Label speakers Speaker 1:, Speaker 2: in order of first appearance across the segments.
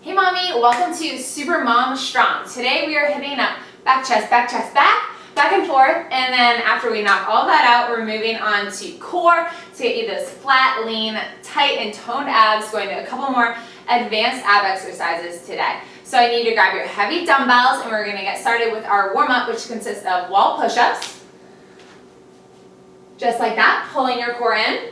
Speaker 1: Hey mommy, welcome to Supermom Strong. Today we are hitting up back, chest, back, back and forth, and then after we knock all that out, we're moving on to core to get you those flat, lean, tight, and toned abs, going to a couple more advanced ab exercises today. So I need you to grab your heavy dumbbells, and we're going to get started with our warm-up, which consists of wall push-ups. Just like that, pulling your core in.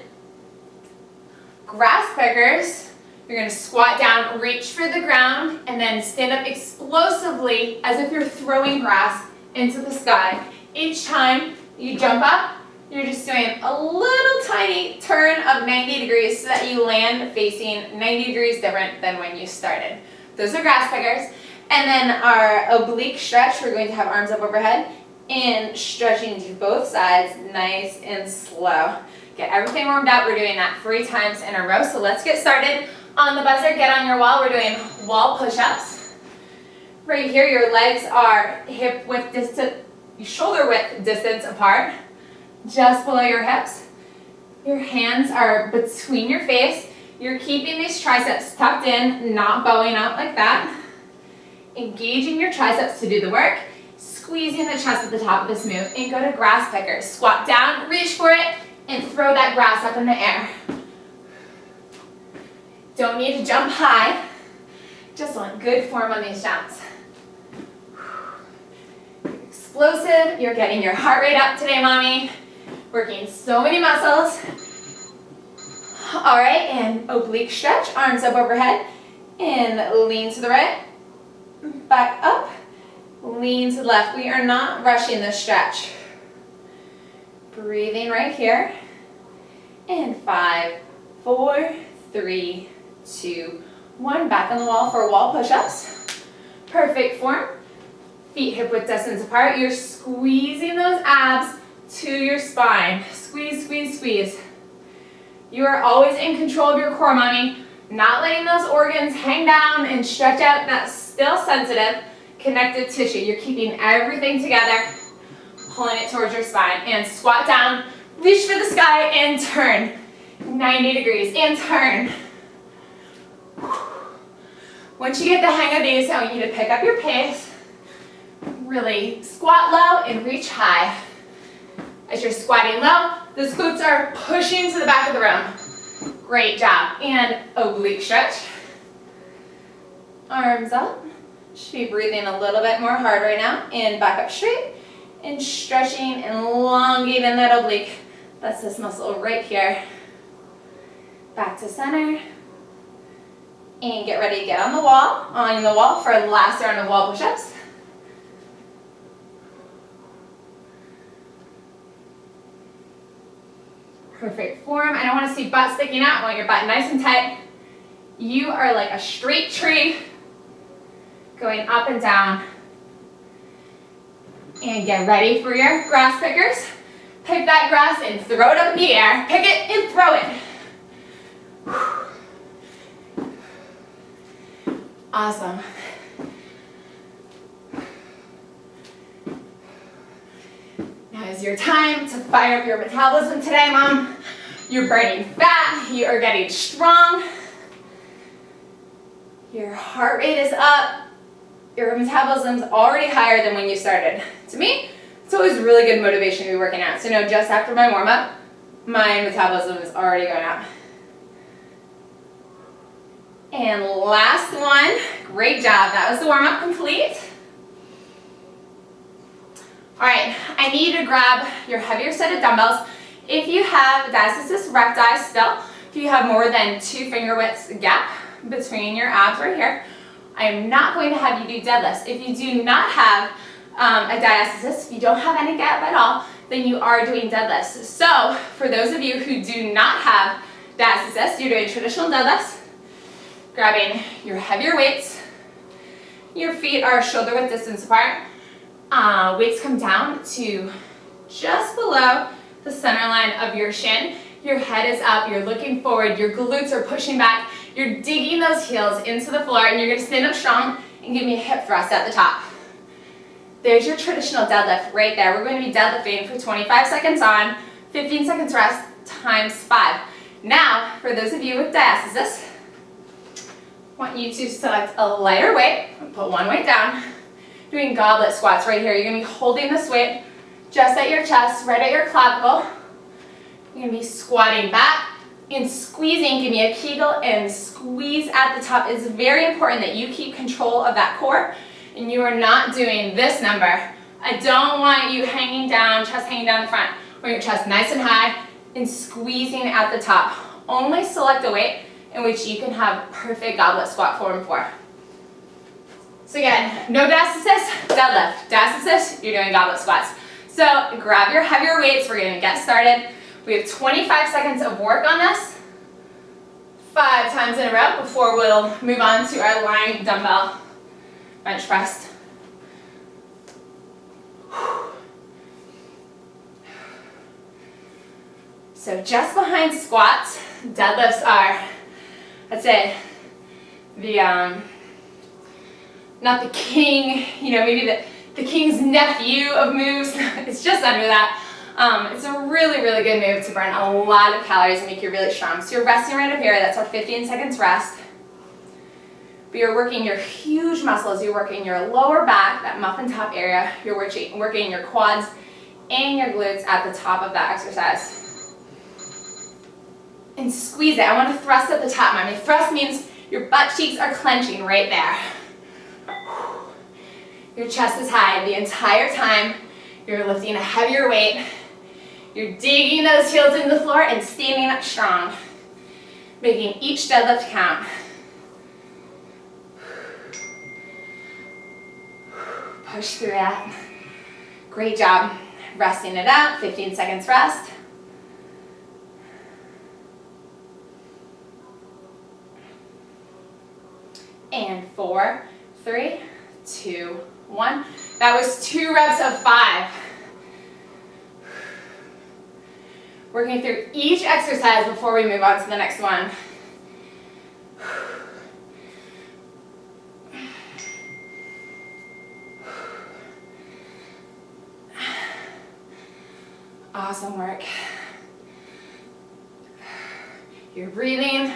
Speaker 1: Grass pickers. You're going to squat down, reach for the ground, and then stand up explosively as if you're throwing grass into the sky. Each time you jump up, you're just doing a little tiny turn of 90 degrees so that you land facing 90 degrees different than when you started. Those are grass pickers. And then our oblique stretch, we're going to have arms up overhead and stretching to both sides, nice and slow. Get everything warmed up. We're doing that 3 times in a row. So let's get started. On the buzzer, get on your wall. We're doing wall push-ups. Right here, your legs are hip width distance, shoulder width distance apart, just below your hips. Your hands are between your face. You're keeping these triceps tucked in, not bowing out like that. Engaging your triceps to do the work. Squeezing the chest at the top of this move, and go to grass pickers. Squat down, reach for it, and throw that grass up in the air. Don't need to jump high, just want good form on these jumps. Explosive, you're getting your heart rate up today, mommy. Working so many muscles. All right, and oblique stretch, arms up overhead, and lean to the right, back up, lean to the left. We are not rushing this stretch. Breathing right here, and 5, 4, 3, 2, 1. Back on the wall for wall push-ups. Perfect form. Feet hip width distance apart. You're squeezing those abs to your spine. Squeeze, squeeze, squeeze. You are always in control of your core, mommy. Not letting those organs hang down and stretch out that still sensitive connective tissue. You're keeping everything together, pulling it towards your spine. And squat down, reach for the sky, and turn. 90 degrees, and turn. Once you get the hang of these, I want you to pick up your pace. Really squat low and reach high. As you're squatting low, the glutes are pushing to the back of the room. Great job. And oblique stretch. Arms up. Should be breathing a little bit more hard right now. And back up straight. And stretching and elongating that oblique. That's this muscle right here. Back to center. And get ready to get on the wall for the last round of wall push-ups. Perfect form. I don't want to see butt sticking out. I want your butt nice and tight. You are like a straight tree going up and down. And get ready for your grass pickers. Pick that grass and throw it up in the air. Pick it and throw it. Awesome. Now is your time to fire up your metabolism today, mom. You're burning fat. You are getting strong. Your heart rate is up. Your metabolism's already higher than when you started. To me, it's always really good motivation to be working out. So just after my warm-up, my metabolism is already going up. And last one. Great job. That was the warm-up complete. All right, I need you to grab your heavier set of dumbbells. If you have diastasis recti still, if you have more than 2 finger widths gap between your abs right here, I am not going to have you do deadlifts. If you do not have a diastasis, if you don't have any gap at all, then you are doing deadlifts. So for those of you who do not have diastasis, you're doing traditional deadlifts, grabbing your heavier weights. Your feet are shoulder width distance apart. Weights come down to just below the center line of your shin. Your head is up, you're looking forward, your glutes are pushing back, you're digging those heels into the floor, and you're gonna stand up strong and give me a hip thrust at the top. There's your traditional deadlift right there. We're going to be deadlifting for 25 seconds on, 15 seconds rest, times 5. Now, for those of you with diastasis, want you to select a lighter weight, put one weight down. Doing goblet squats right here. You're gonna be holding this weight just at your chest, right at your clavicle. You're gonna be squatting back and squeezing. Give me a Kegel and squeeze at the top. It's very important that you keep control of that core and you are not doing this number. I don't want you hanging down, chest hanging down the front. I want your chest nice and high and squeezing at the top. Only select a weight in which you can have perfect goblet squat form for. So again, no desk assist, deadlift. Desk assist, you're doing goblet squats. So grab your heavier weights, we're gonna get started. We have 25 seconds of work on this, 5 times in a row before we'll move on to our lying dumbbell bench press. So just behind squats, deadlifts are, I'd say, the, not the king, maybe the king's nephew of moves. It's just under that. It's a really, really good move to burn a lot of calories and make you really strong. So you're resting right up here. That's our 15 seconds rest. But you're working your huge muscles. You're working your lower back, that muffin top area. You're working your quads and your glutes at the top of that exercise. And squeeze it. I want to thrust at the top. My thrust means your butt cheeks are clenching right there. Your chest is high the entire time. You're lifting a heavier weight. You're digging those heels into the floor and standing up strong. Making each deadlift count. Push through that. Great job. Resting it out. 15 seconds rest. And 4, 3, 2, 1. That was 2 reps of 5. Working through each exercise before we move on to the next one. Awesome work. You're breathing.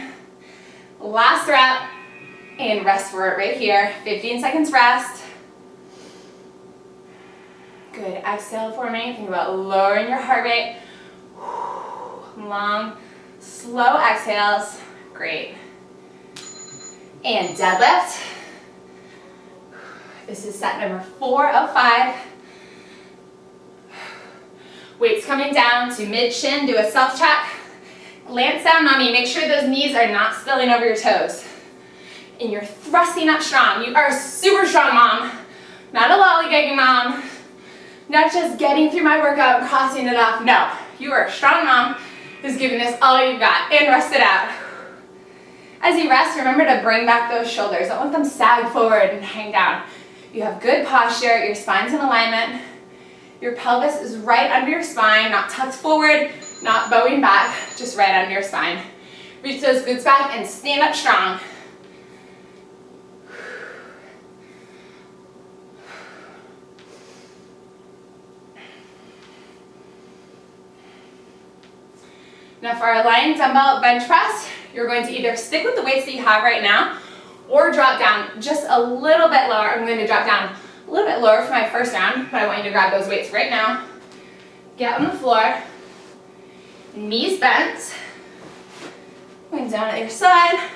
Speaker 1: Last rep. And rest for it right here. 15 seconds rest. Good. Exhale for me. Think about lowering your heart rate. Long, slow exhales. Great. And deadlift. This is set number 4 of 5. Weights coming down to mid-shin. Do a self-check. Glance down on me. Make sure those knees are not spilling over your toes. And you're thrusting up strong. You are a super strong mom. Not a lollygagging mom. Not just getting through my workout and crossing it off. No, you are a strong mom who's giving this all you've got. And rest it out. As you rest, remember to bring back those shoulders. Don't let them sag forward and hang down. You have good posture. Your spine's in alignment. Your pelvis is right under your spine, not tucked forward, not bowing back, just right under your spine. Reach those glutes back and stand up strong. Now for our lying dumbbell bench press, you're going to either stick with the weights that you have right now or drop down just a little bit lower. I'm going to drop down a little bit lower for my first round, but I want you to grab those weights right now. Get on the floor, knees bent, going down at your side,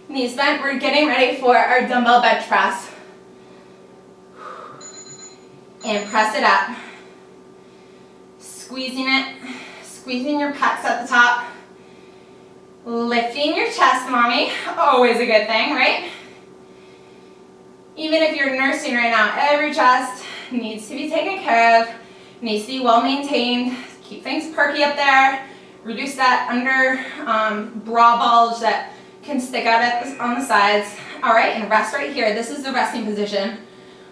Speaker 1: knees bent. We're getting ready for our dumbbell bench press. And press it up, squeezing it. Squeezing your pecs at the top. Lifting your chest, mommy. Always a good thing, right? Even if you're nursing right now, every chest needs to be taken care of, needs to be well maintained. Keep things perky up there. Reduce that under bra bulge that can stick out on the sides. All right, and rest right here. This is the resting position.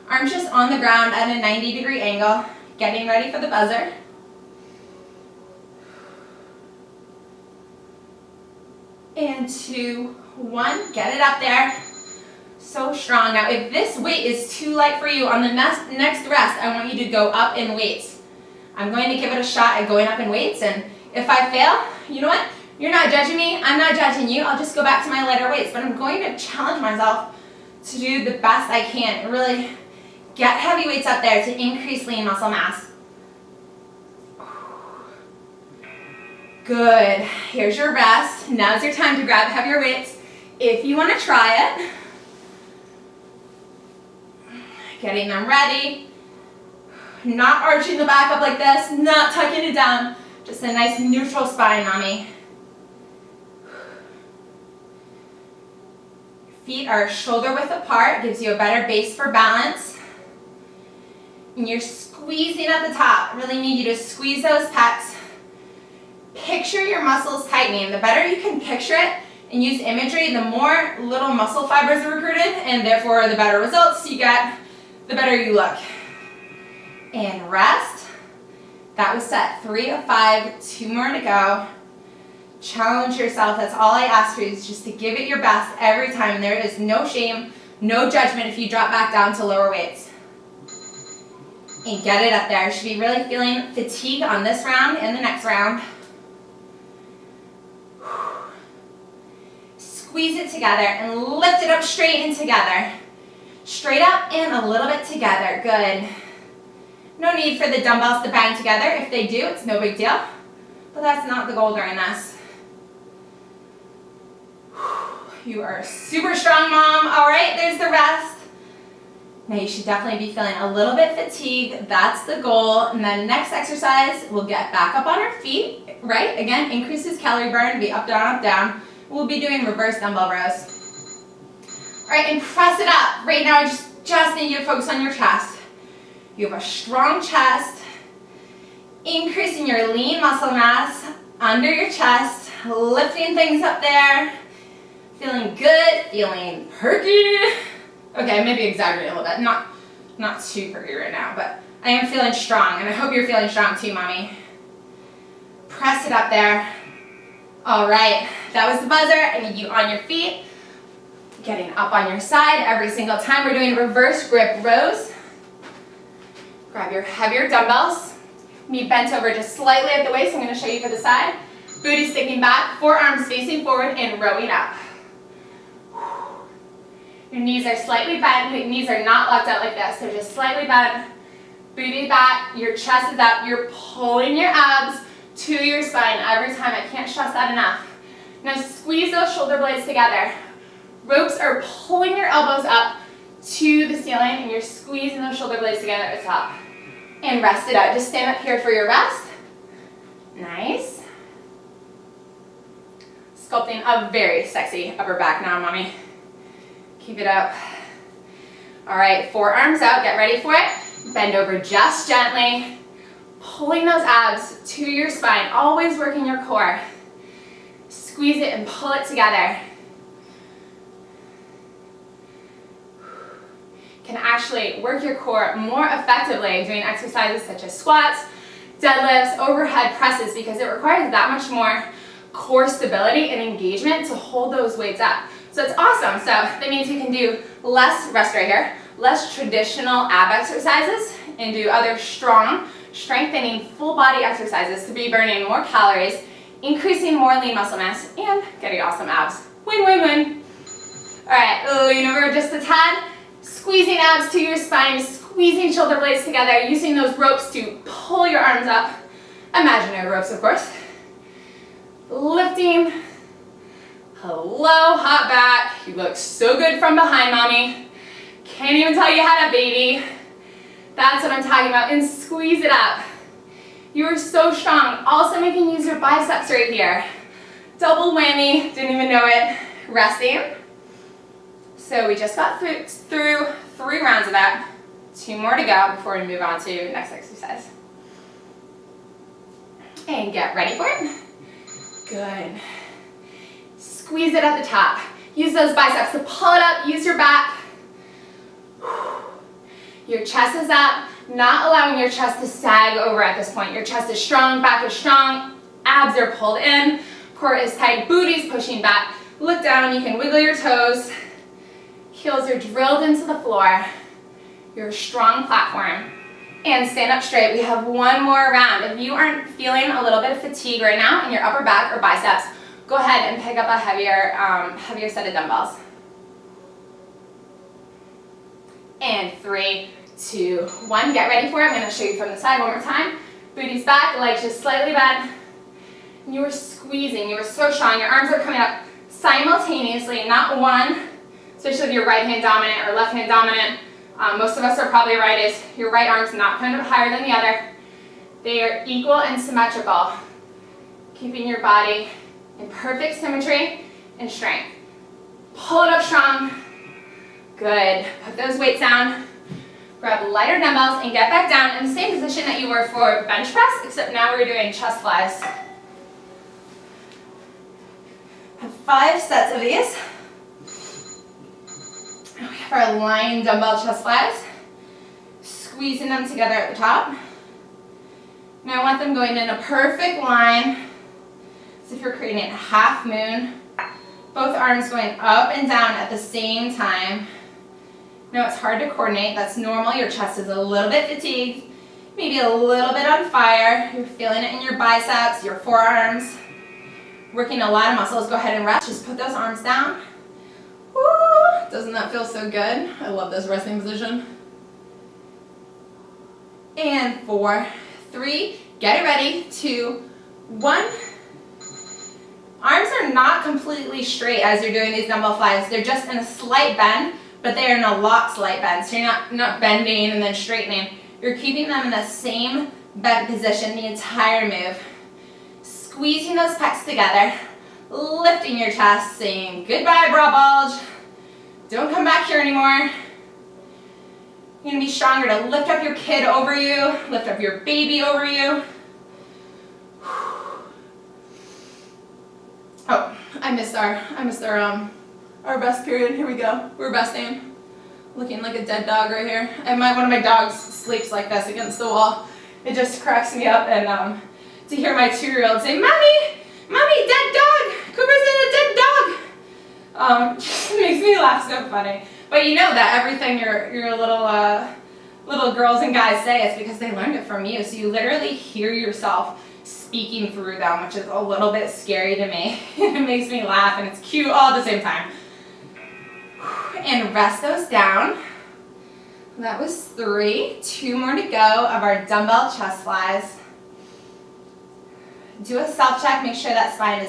Speaker 1: Arms just on the ground at a 90-degree angle. Getting ready for the buzzer. And 2, 1, get it up there. So strong. Now if this weight is too light for you, on the next rest, I want you to go up in weights. I'm going to give it a shot at going up in weights, and if I fail, you know what? You're not judging me, I'm not judging you. I'll just go back to my lighter weights, but I'm going to challenge myself to do the best I can and really get heavy weights up there to increase lean muscle mass. Good. Here's your rest. Now's your time to grab heavier weights if you want to try it. Getting them ready. Not arching the back up like this, not tucking it down. Just a nice neutral spine, mommy. Feet are shoulder width apart, gives you a better base for balance. And you're squeezing at the top. Really need you to squeeze those pecs. Picture your muscles tightening. The better you can picture it and use imagery, the more little muscle fibers are recruited, and therefore the better results you get, the better you look. And rest. That was set 3 of 5, 2 more to go. Challenge yourself. That's all I ask for you, is just to give it your best every time. There is no shame, no judgment if you drop back down to lower weights. And get it up there. You should be really feeling fatigue on this round and the next round. Squeeze it together and lift it up straight and together. Straight up and a little bit together. Good. No need for the dumbbells to bang together. If they do, it's no big deal. But that's not the goal during this. You are super strong, mom. All right, there's the rest. Now you should definitely be feeling a little bit fatigued. That's the goal. And then next exercise, we'll get back up on our feet, right? Again, increases calorie burn, be up, down, up, down. We'll be doing reverse dumbbell rows. All right, and press it up. Right now, I just need you to focus on your chest. You have a strong chest, increasing your lean muscle mass under your chest, lifting things up there, feeling good, feeling perky. Okay, maybe exaggerate a little bit, not too perky right now, but I am feeling strong, and I hope you're feeling strong too, mommy. Press it up there. All right, that was the buzzer. I need you on your feet, getting up on your side every single time. We're doing reverse grip rows. Grab your heavier dumbbells. Knee bent over just slightly at the waist. I'm going to show you for the side. Booty sticking back, forearms facing forward and rowing up. Your knees are slightly bent. Your knees are not locked out like this. They're just slightly bent. Booty back. Your chest is up. You're pulling your abs to your spine every time. I can't stress that enough. Now squeeze those shoulder blades together. Ropes are pulling your elbows up to the ceiling, and you're squeezing those shoulder blades together at the top. And rest it out. Just stand up here for your rest. Nice. Sculpting a very sexy upper back now, mommy. Keep it up. All right, forearms out. Get ready for it. Bend over just gently. Pulling those abs to your spine. Always working your core. Squeeze it and pull it together. Can actually work your core more effectively doing exercises such as squats, deadlifts, overhead presses, because it requires that much more core stability and engagement to hold those weights up. So it's awesome. So that means you can do less, rest right here, less traditional ab exercises and do other strong, strengthening full body exercises to be burning more calories, increasing more lean muscle mass, and getting awesome abs. Win, win, win. All right, lean over just a tad. Squeezing abs to your spine, squeezing shoulder blades together, using those ropes to pull your arms up. Imaginary ropes, of course. Lifting. Hello, hot back. You look so good from behind, mommy. Can't even tell you had a baby. That's what I'm talking about. And squeeze it up. You are so strong. Also making you use your biceps right here. Double whammy, didn't even know it. Resting. So we just got through 3 rounds of that. 2 more to go before we move on to next exercise. And get ready for it. Good. Squeeze it at the top. Use those biceps to pull it up. Use your back. Your chest is up, not allowing your chest to sag over at this point. Your chest is strong, back is strong, abs are pulled in, core is tight, booty's pushing back. Look down, you can wiggle your toes. Heels are drilled into the floor. Your strong platform. And stand up straight. We have 1 more round. If you aren't feeling a little bit of fatigue right now in your upper back or biceps, go ahead and pick up a heavier set of dumbbells. And 3, 2, 1, get ready for it. I'm going to show you from the side one more time. Booty's back, legs just slightly bent. And you were squeezing, you were so strong. Your arms are coming up simultaneously, not one, especially if you're right hand dominant or left hand dominant. Most of us are probably right, is your right arm's not coming up higher than the other. They are equal and symmetrical, keeping your body in perfect symmetry and strength. Pull it up strong. Good. Put those weights down. Grab lighter dumbbells and get back down in the same position that you were for bench press, except now we're doing chest flies. Have 5 sets of these. And we have our lying dumbbell chest flies. Squeezing them together at the top. Now I want them going in a perfect line, as if you're creating a half moon. Both arms going up and down at the same time. Now it's hard to coordinate, that's normal. Your chest is a little bit fatigued, maybe a little bit on fire. You're feeling it in your biceps, your forearms. Working a lot of muscles. Go ahead and rest, just put those arms down. Woo! Doesn't that feel so good? I love this resting position. And 4, 3, get it ready, 2, 1. Arms are not completely straight as you're doing these dumbbell flies. They're just in a slight bend, but they are in a locked slight bend. So you're not bending and then straightening. You're keeping them in the same bent position the entire move. Squeezing those pecs together, lifting your chest, saying goodbye bra bulge. Don't come back here anymore. You're gonna be stronger to lift up your kid over you, lift up your baby over you. Oh, I missed our rest period. Here we go. We're resting. Looking like a dead dog right here. And one of my dogs sleeps like this against the wall. It just cracks me up. And to hear my 2-year-old say, "Mommy, Mommy, dead dog. Cooper's in a dead dog." Just makes me laugh so funny. But you know that everything your little girls and guys say is because they learned it from you. So you literally hear yourself speaking through them, which is a little bit scary to me. It makes me laugh and it's cute all at the same time. And rest those down. That was 3. 2 more to go of our dumbbell chest flies. Do a self-check. Make sure that spine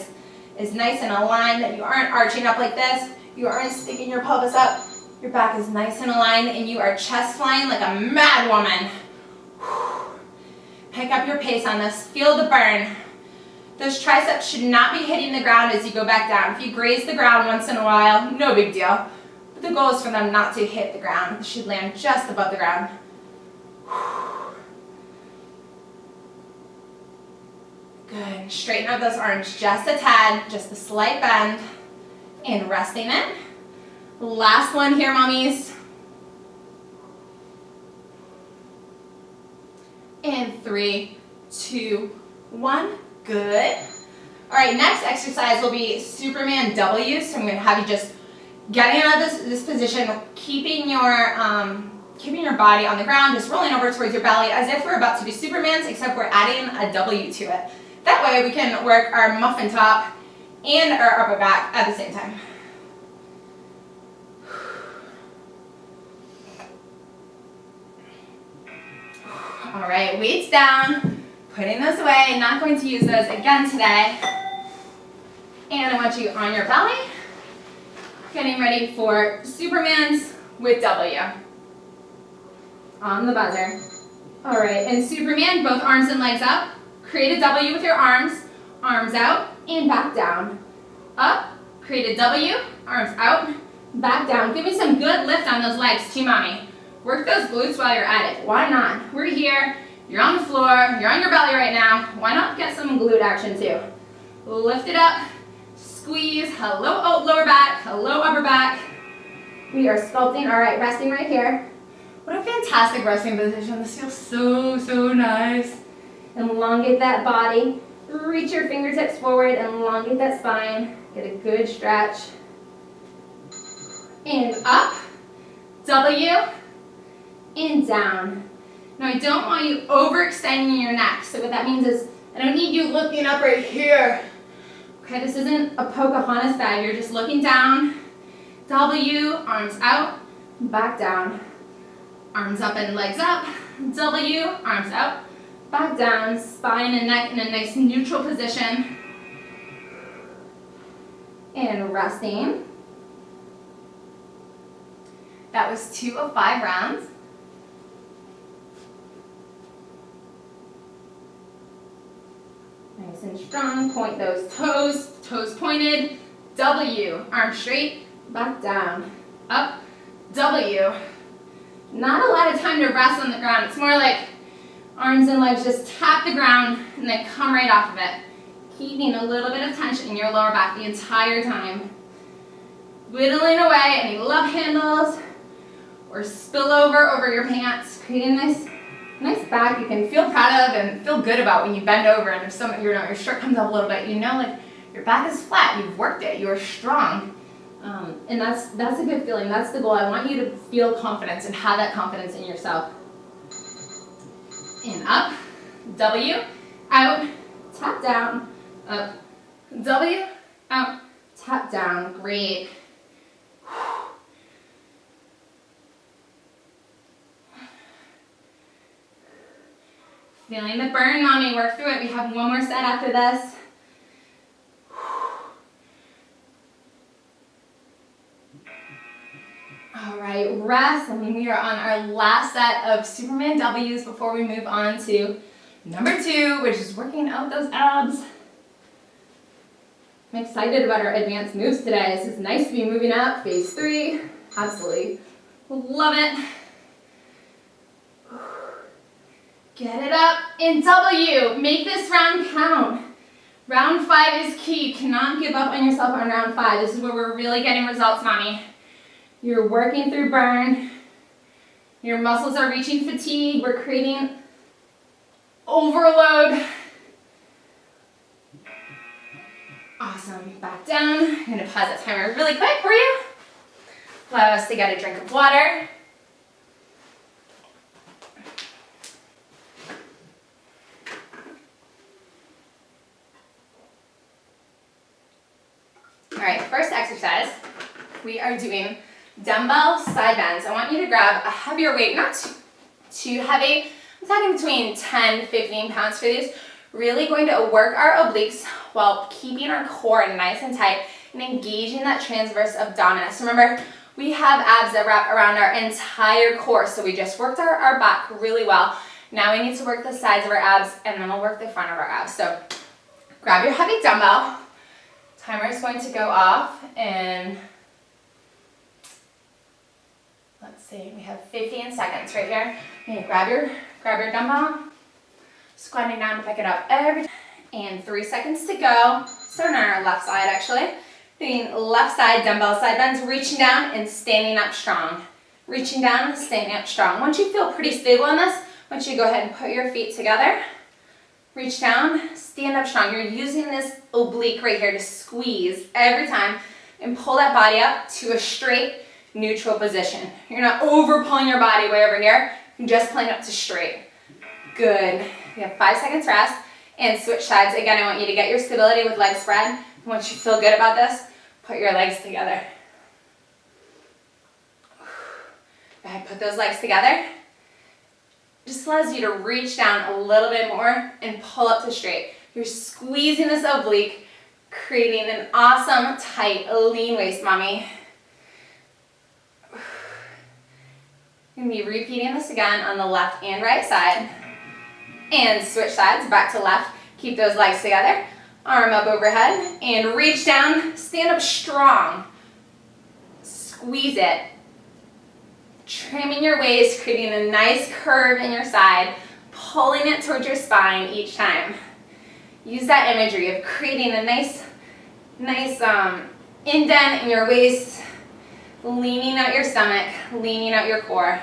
Speaker 1: is nice and aligned, that you aren't arching up like this. You aren't sticking your pelvis up. Your back is nice and aligned, and you are chest flying like a mad woman. Pick up your pace on this. Feel the burn. Those triceps should not be hitting the ground as you go back down. If you graze the ground once in a while, no big deal. But the goal is for them not to hit the ground. They should land just above the ground. Good. Straighten out those arms just a tad, just a slight bend, and resting it. Last one here, mommies. And 3, 2, 1. Good. All right, next exercise will be Superman W. So I'm going to have you just getting out of this position, keeping your body on the ground, just rolling over towards your belly as if we're about to do Supermans, except we're adding a W to it. That way we can work our muffin top and our upper back at the same time. All right, weights down, putting those away, not going to use those again today. And I want you on your belly, getting ready for Supermans with W. On the buzzer. All right, in Superman, both arms and legs up. Create a W with your arms out, and back down. Up, create a W, arms out, back down. Give me some good lift on those legs too, mommy. Work those glutes while you're at it. Why not? We're here, you're on the floor, you're on your belly right now. Why not get some glute action too? Lift it up, squeeze, hello lower back, hello upper back. We are sculpting, all right, resting right here. What a fantastic resting position. This feels so, so nice. Elongate that body. Reach your fingertips forward and elongate that spine. Get a good stretch. And up, W, and down. Now I don't want you overextending your neck. So what that means is I don't need you looking up right here. Okay, this isn't a Pocahontas dive. You're just looking down. W, arms out, back down. Arms up and legs up. W, arms out, back down. Spine and neck in a nice neutral position. And resting. That was 2 of 5 rounds. Nice and strong. Point those toes. Toes pointed. W, arms straight. Back down, up, W. Not a lot of time to rest on the ground. It's more like arms and legs just tap the ground and then come right off of it. Keeping a little bit of tension in your lower back the entire time. Whittling away any love handles or spill over your pants. Creating a nice back you can feel proud of and feel good about when you bend over, and if your shirt comes up a little bit, like your back is flat, you've worked it, you're strong. And that's a good feeling. That's the goal. I want you to feel confidence and have that confidence in yourself. And up, W, out, tap down, up, W, out, tap down. Great. Feeling the burn, mommy. Work through it. We have one more set after this. All right, rest, and we are on our last set of Superman W's before we move on to number 2, which is working out those abs. I'm excited about our advanced moves today. This is nice to be moving up. Phase 3, absolutely love it. Get it up in W. Make this round count. Round 5 is key. You cannot give up on yourself on round 5. This is where we're really getting results, mommy. You're working through burn. Your muscles are reaching fatigue. We're creating overload. Awesome. Back down. I'm going to pause that timer really quick for you. Allow us to get a drink of water. All right, first exercise, we are doing dumbbell side bends. I want you to grab a heavier weight, not too heavy. I'm talking between 10, 15 pounds for these. Really going to work our obliques while keeping our core nice and tight and engaging that transverse abdominis. Remember, we have abs that wrap around our entire core, so we just worked our back really well. Now we need to work the sides of our abs, and then we'll work the front of our abs. So grab your heavy dumbbell. Timer is going to go off in, let's see, we have 15 seconds right here. Okay, grab your dumbbell, squatting down to pick it up every time. And 3 seconds to go. Starting on our left side actually. Doing left side dumbbell side bends, reaching down and standing up strong. Reaching down and standing up strong. Once you feel pretty stable in this, I want you to go ahead and put your feet together. Reach down, stand up strong. You're using this oblique right here to squeeze every time and pull that body up to a straight, neutral position. You're not over pulling your body way over here. You're just pulling up to straight. Good. You have 5 seconds rest and switch sides. Again, I want you to get your stability with legs spread. Once you feel good about this, put your legs together. Go ahead, put those legs together. Just allows you to reach down a little bit more and pull up to straight. You're squeezing this oblique, creating an awesome, tight, lean waist, mommy. You're going to be repeating this again on the left and right side. And switch sides, back to left. Keep those legs together. Arm up overhead and reach down. Stand up strong. Squeeze it. Trimming your waist, creating a nice curve in your side, pulling it towards your spine each time. Use that imagery of creating a nice indent in your waist, leaning out your stomach, leaning out your core.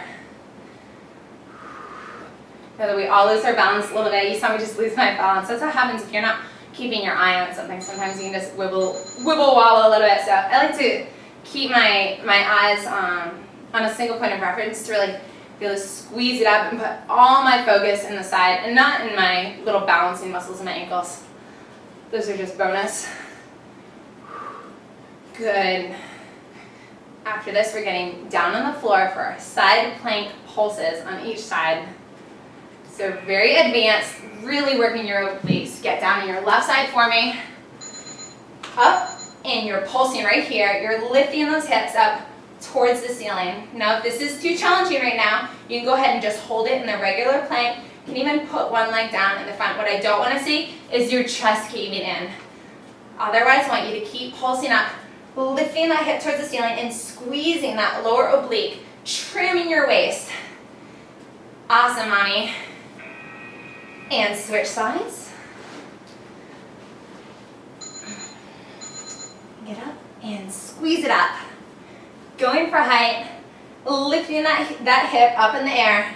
Speaker 1: Know that we all lose our balance a little bit. You saw me just lose my balance. That's what happens if you're not keeping your eye on something. Sometimes you can just wibble wobble a little bit. So I like to keep my eyes on a single point of reference to really be able to squeeze it up and put all my focus in the side and not in my little balancing muscles in my ankles. Those are just bonus. Good. After this, we're getting down on the floor for our side plank pulses on each side. So very advanced, really working your obliques. Get down on your left side for me. Up, and you're pulsing right here. You're lifting those hips up towards the ceiling. Now, if this is too challenging right now, you can go ahead and just hold it in the regular plank. You can even put one leg down in the front. What I don't want to see is your chest caving in. Otherwise, I want you to keep pulsing up, lifting that hip towards the ceiling and squeezing that lower oblique, trimming your waist. Awesome, mommy. And switch sides. Get up and squeeze it up. Going for height, lifting that hip up in the air.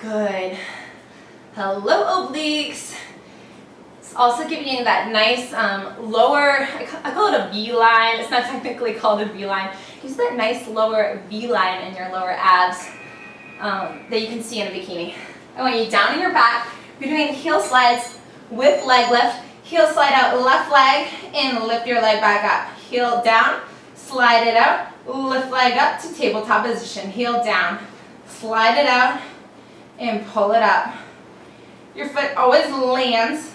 Speaker 1: Good. Hello, obliques. It's also giving you that nice lower, I call it a V-line. It's not technically called a V-line. Use that nice lower V-line in your lower abs that you can see in a bikini. I want you down on your back. You're doing heel slides with leg lift. Heel slide out left leg and lift your leg back up. Heel down, slide it out, lift leg up to tabletop position. Heel down, slide it out and pull it up. Your foot always lands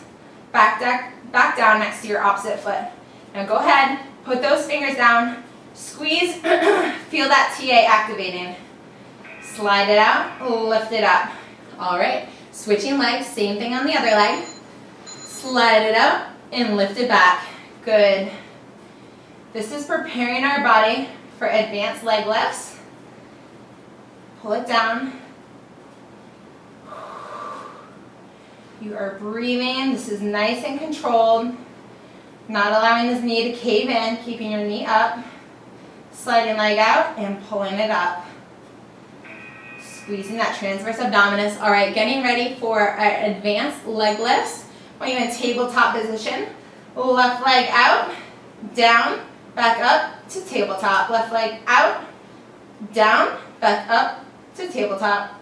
Speaker 1: back down next to your opposite foot. Now go ahead, put those fingers down, squeeze, feel that TA activating. Slide it out, lift it up. All right, switching legs, same thing on the other leg. Slide it out and lift it back. Good. This is preparing our body for advanced leg lifts. Pull it down. You are breathing. This is nice and controlled. Not allowing this knee to cave in, keeping your knee up. Sliding leg out and pulling it up. Squeezing that transverse abdominis. All right, getting ready for our advanced leg lifts. When you're in tabletop position, left leg out, down, back up to tabletop. Left leg out, down, back up to tabletop.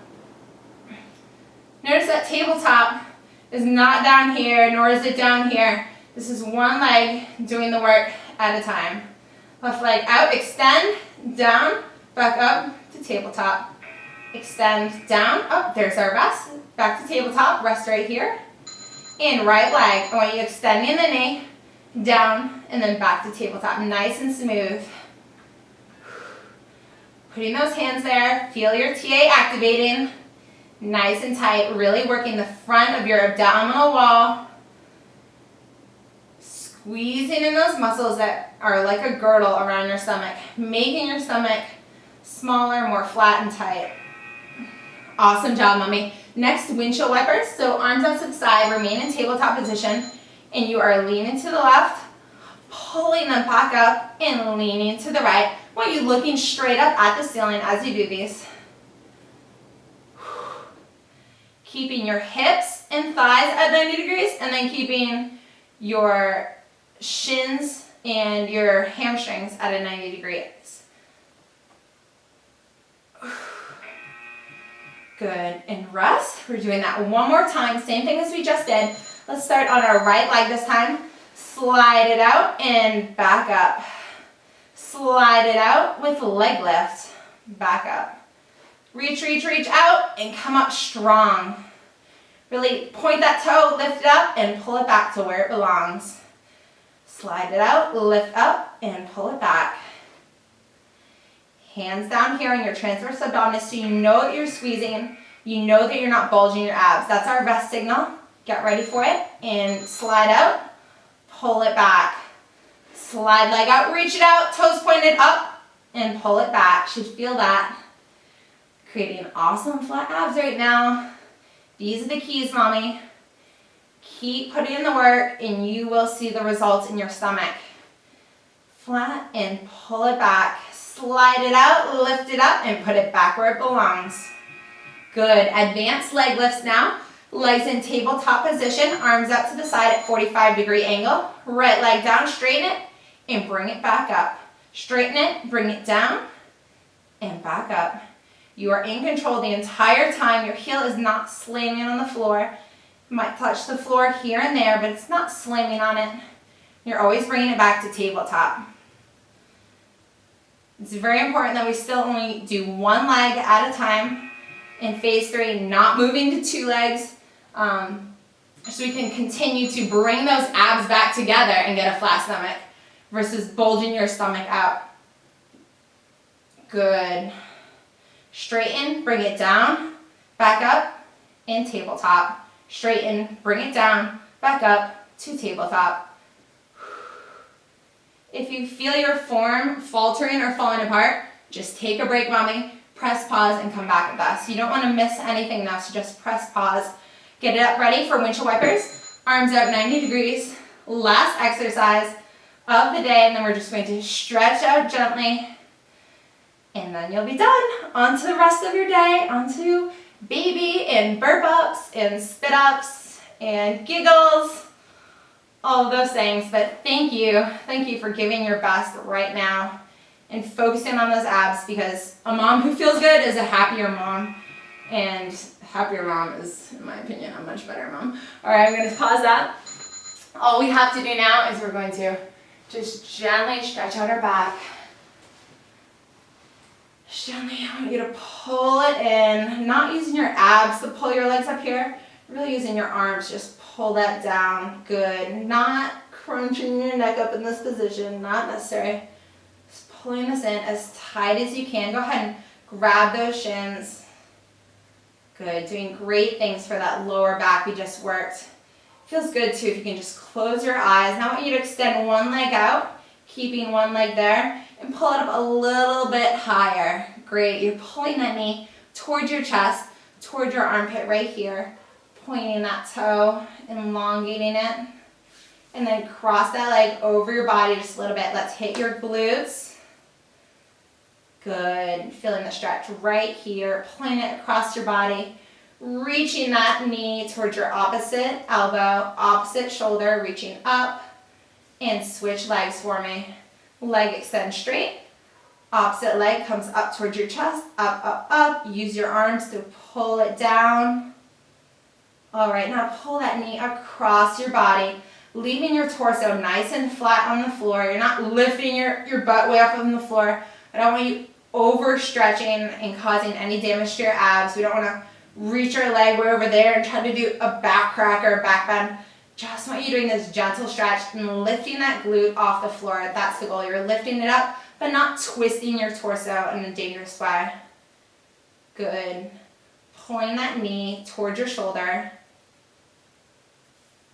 Speaker 1: Notice that tabletop is not down here, nor is it down here. This is one leg doing the work at a time. Left leg out, extend, down, back up to tabletop. Extend, down, up, there's our rest. Back to tabletop, rest right here. And right leg, I want you extending the knee, down, and then back to tabletop. Nice and smooth. Putting those hands there, feel your TA activating. Nice and tight, really working the front of your abdominal wall. Squeezing in those muscles that are like a girdle around your stomach, making your stomach smaller, more flat and tight. Awesome job, mommy. Next, windshield wipers. So arms out to the side, remain in tabletop position, and you are leaning to the left, pulling them back up, and leaning to the right. I want you looking straight up at the ceiling as you do these. Keeping your hips and thighs at 90 degrees, and then keeping your shins and your hamstrings at a 90 degrees. Good, and rest. We're doing that one more time, same thing as we just did. Let's start on our right leg this time. Slide it out and back up. Slide it out with leg lift. Back up. Reach, reach, reach out and come up strong. Really point that toe, lift it up and pull it back to where it belongs. Slide it out, lift up and pull it back. Hands down here on your transverse abdominis so you know that you're squeezing. You know that you're not bulging your abs. That's our rest signal. Get ready for it. And slide out, pull it back. Slide leg out, reach it out, toes pointed up, and pull it back. Should feel that. Creating awesome flat abs right now. These are the keys, mommy. Keep putting in the work and you will see the results in your stomach. Flat and pull it back. Slide it out, lift it up, and put it back where it belongs. Good. Advanced leg lifts now. Legs in tabletop position, arms out to the side at 45-degree angle. Right leg down, straighten it, and bring it back up. Straighten it, bring it down, and back up. You are in control the entire time. Your heel is not slamming on the floor.
Speaker 2: Might touch the floor here and there, but it's not slamming on it. You're always bringing it back to tabletop. It's very important that we still only do one leg at a time in phase 3, not moving to 2 legs, so we can continue to bring those abs back together and get a flat stomach versus bulging your stomach out. Good. Straighten, bring it down, back up, and tabletop. Straighten, bring it down, back up to tabletop. If you feel your form faltering or falling apart, just take a break, mommy. Press pause and come back with us. You don't want to miss anything now, so just press pause. Get it up ready for windshield wipers. Arms out 90 degrees. Last exercise of the day, and then we're just going to stretch out gently. And then you'll be done. On to the rest of your day, on to baby and burp ups and spit ups and giggles, all of those things. But thank you for giving your best right now and focusing on those abs, because a mom who feels good is a happier mom, and a happier mom is, in my opinion, a much better mom. All right, I'm going to pause that. All we have to do now is we're going to just gently stretch out our back. Gently, I want you to pull it in, not using your abs to pull your legs up here, really using your arms, just pull that down. Good. Not crunching your neck up in this position, not necessary. Just pulling this in as tight as you can. Go ahead and grab those shins. Good. Doing great things for that lower back we just worked. Feels good too if you can just close your eyes. Now I want you to extend one leg out, keeping one leg there, and pull it up a little bit higher. Great. You're pulling that knee towards your chest, towards your armpit right here, pointing that toe, elongating it, and then cross that leg over your body just a little bit. Let's hit your glutes. Good. Feeling the stretch right here, pulling it across your body, reaching that knee towards your opposite elbow, opposite shoulder, reaching up, and switch legs for me. Leg extends straight. Opposite leg comes up towards your chest, up, up, up. Use your arms to pull it down. All right, now pull that knee across your body, leaving your torso nice and flat on the floor. You're not lifting your butt way up on the floor. I don't want you overstretching and causing any damage to your abs. We don't want to reach our leg way over there and try to do a back crack or a back bend. Just want you doing this gentle stretch and lifting that glute off the floor. That's the goal. You're lifting it up, but not twisting your torso in a dangerous way. Good. Pulling that knee towards your shoulder.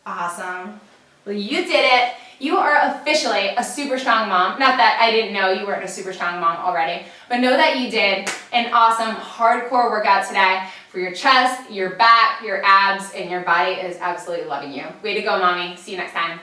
Speaker 2: Awesome. Well, you did it. You are officially a super strong mom. Not that I didn't know you weren't a super strong mom already, but know that you did an awesome hardcore workout today for your chest, your back, your abs, and your body is absolutely loving you. Way to go, mommy. See you next time.